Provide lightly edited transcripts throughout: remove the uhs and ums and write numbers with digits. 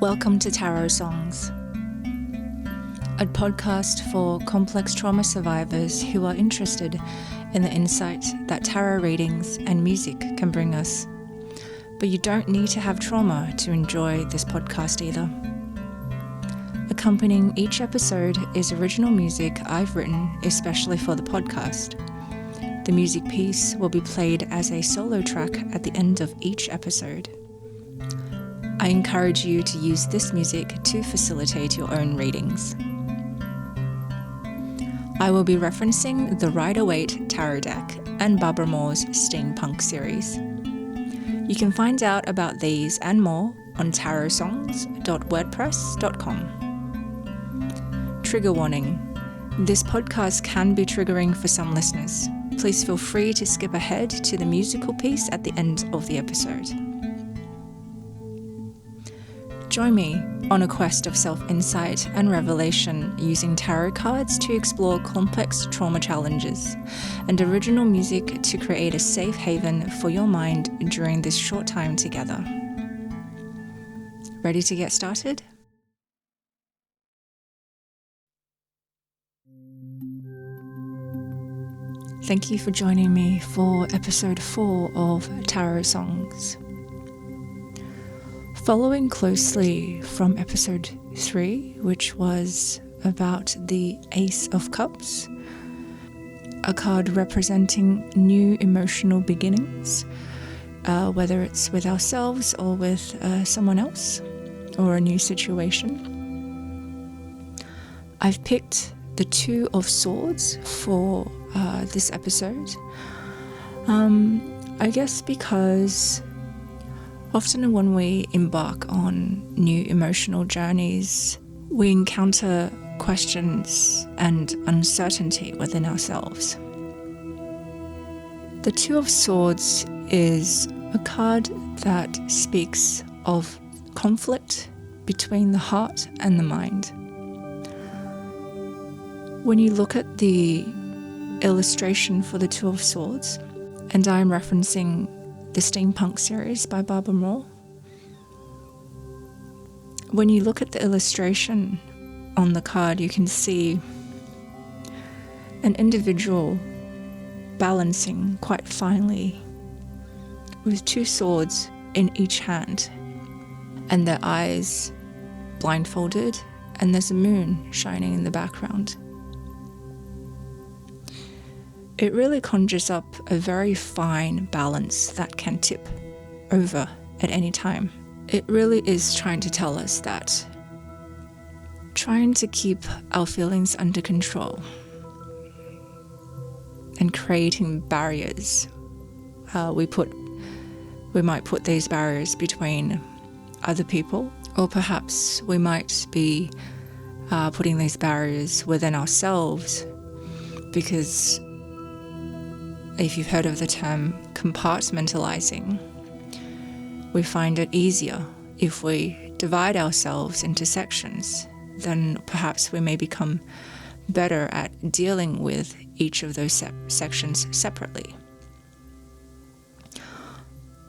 Welcome to Tarot Songs, a podcast for complex trauma survivors who are interested in the insight that tarot readings and music can bring us. But you don't need to have trauma to enjoy this podcast either. Accompanying each episode is original music I've written especially for the podcast. The music piece will be played as a solo track at the end of each episode. I encourage you to use this music to facilitate your own readings. I will be referencing the Rider-Waite Tarot deck and Barbara Moore's Steampunk series. You can find out about these and more on tarotsongs.wordpress.com. Trigger warning: this podcast can be triggering for some listeners. Please feel free to skip ahead to the musical piece at the end of the episode. Join me on a quest of self-insight and revelation using tarot cards to explore complex trauma challenges and original music to create a safe haven for your mind during this short time together. Ready to get started? Thank you for joining me for episode 4 of Tarot Songs. Following closely from episode 3, which was about the Ace of Cups, a card representing new emotional beginnings, whether it's with ourselves or with someone else, or a new situation. I've picked the Two of Swords for this episode, I guess because often when we embark on new emotional journeys, we encounter questions and uncertainty within ourselves. The Two of Swords is a card that speaks of conflict between the heart and the mind. When you look at the illustration for the Two of Swords, and I'm referencing the Steampunk series by Barbara Moore. When you look at the illustration on the card, you can see an individual balancing quite finely with two swords in each hand, and their eyes blindfolded, and there's a moon shining in the background. It really conjures up a very fine balance that can tip over at any time. It really is trying to tell us that trying to keep our feelings under control and creating barriers, we might put these barriers between other people, or perhaps we might be putting these barriers within ourselves, because if you've heard of the term compartmentalizing, we find it easier if we divide ourselves into sections. Then perhaps we may become better at dealing with each of those sections separately.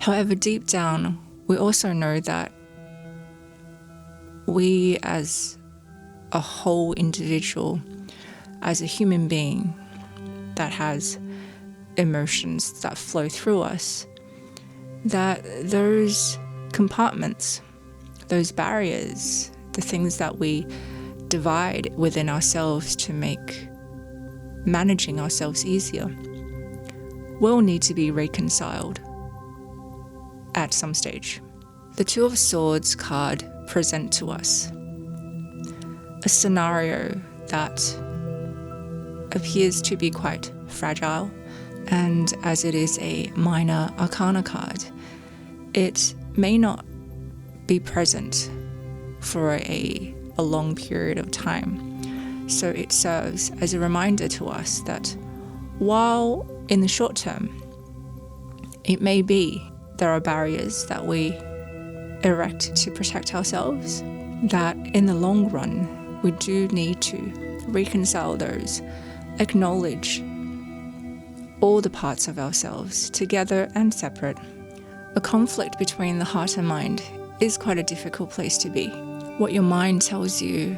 However, deep down, we also know that we as a whole individual, as a human being that has emotions that flow through us, that those compartments, those barriers, the things that we divide within ourselves to make managing ourselves easier, will need to be reconciled at some stage. The Two of Swords card present to us a scenario that appears to be quite fragile. And as it is a minor Arcana card, it may not be present for a long period of time. So it serves as a reminder to us that while in the short term, it may be there are barriers that we erect to protect ourselves, that in the long run, we do need to reconcile those, acknowledge all the parts of ourselves, together and separate. A conflict between the heart and mind is quite a difficult place to be. What your mind tells you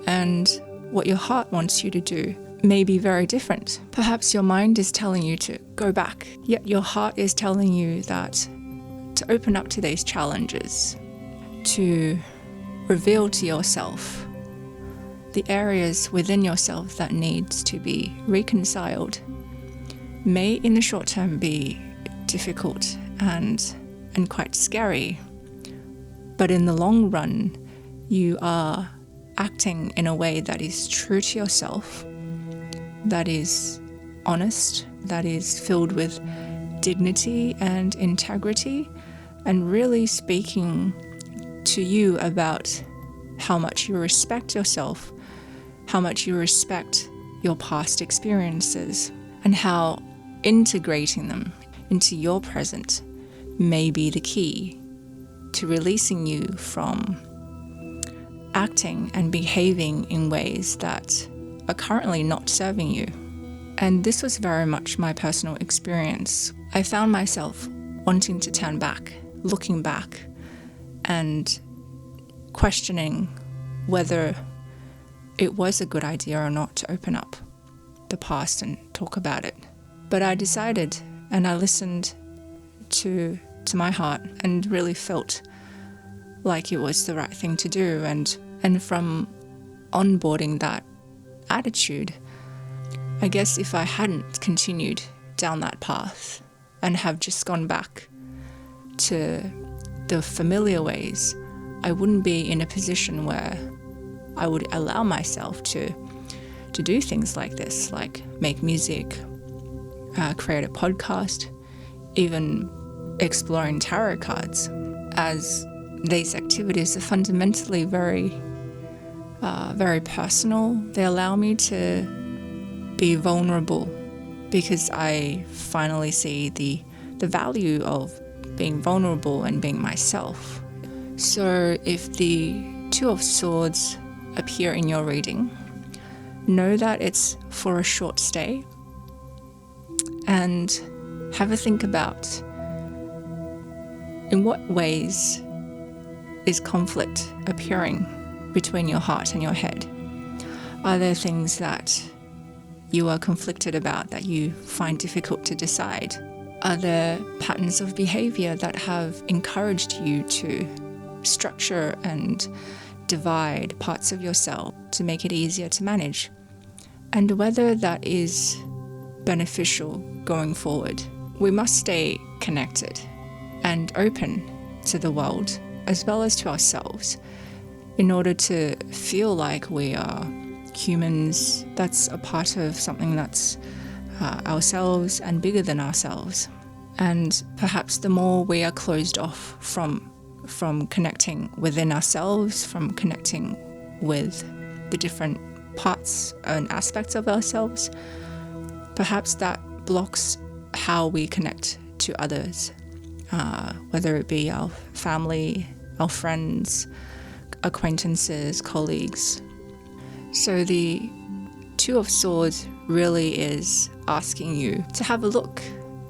and what your heart wants you to do may be very different. Perhaps your mind is telling you to go back, yet your heart is telling you that to open up to these challenges, to reveal to yourself the areas within yourself that needs to be reconciled, may in the short term be difficult and quite scary. But in the long run, you are acting in a way that is true to yourself, that is honest, that is filled with dignity and integrity, and really speaking to you about how much you respect yourself, how much you respect your past experiences, and how integrating them into your present may be the key to releasing you from acting and behaving in ways that are currently not serving you. And this was very much my personal experience. I found myself wanting to turn back, looking back, and questioning whether it was a good idea or not to open up the past and talk about it. But I decided, and I listened to my heart and really felt like it was the right thing to do. And from onboarding that attitude, I guess if I hadn't continued down that path and have just gone back to the familiar ways, I wouldn't be in a position where I would allow myself to do things like this, like make music, create a podcast, even exploring tarot cards, as these activities are fundamentally very personal. They allow me to be vulnerable because I finally see the value of being vulnerable and being myself. So if the Two of Swords appear in your reading, know that it's for a short stay, and have a think about in what ways is conflict appearing between your heart and your head. Are there things that you are conflicted about that you find difficult to decide? Are there patterns of behavior that have encouraged you to structure and divide parts of yourself to make it easier to manage? And whether that is beneficial going forward. We must stay connected and open to the world as well as to ourselves in order to feel like we are humans that's a part of something that's ourselves and bigger than ourselves. And perhaps the more we are closed off from connecting within ourselves, from connecting with the different parts and aspects of ourselves, perhaps that blocks how we connect to others, whether it be our family, our friends, acquaintances, colleagues. So the Two of Swords really is asking you to have a look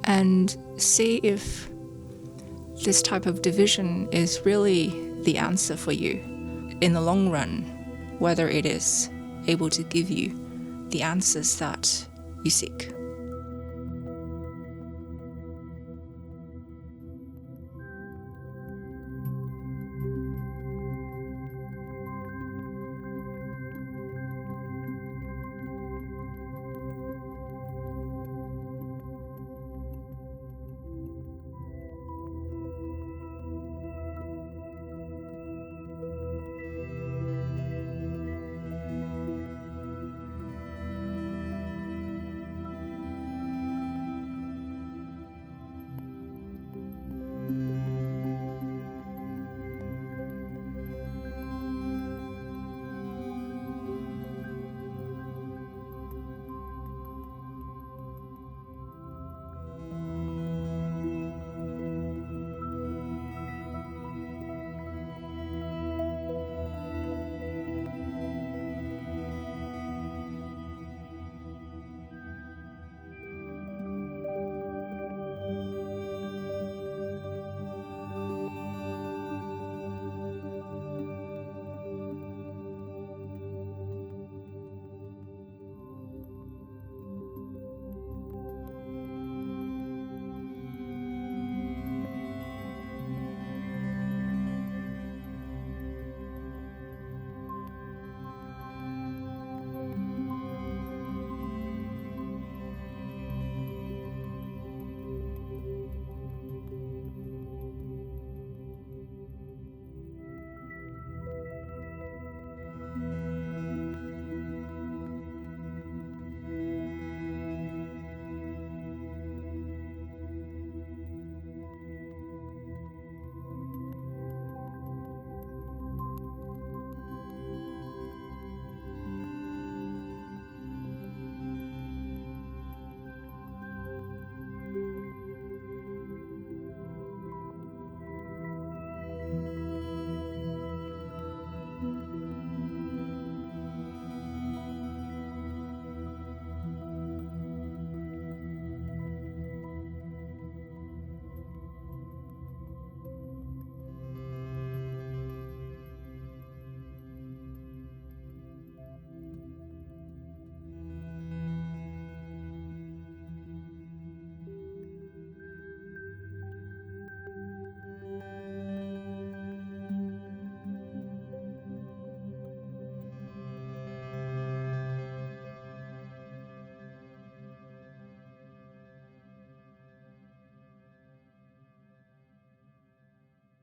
and see if this type of division is really the answer for you in the long run, whether it is able to give you the answers that you seek.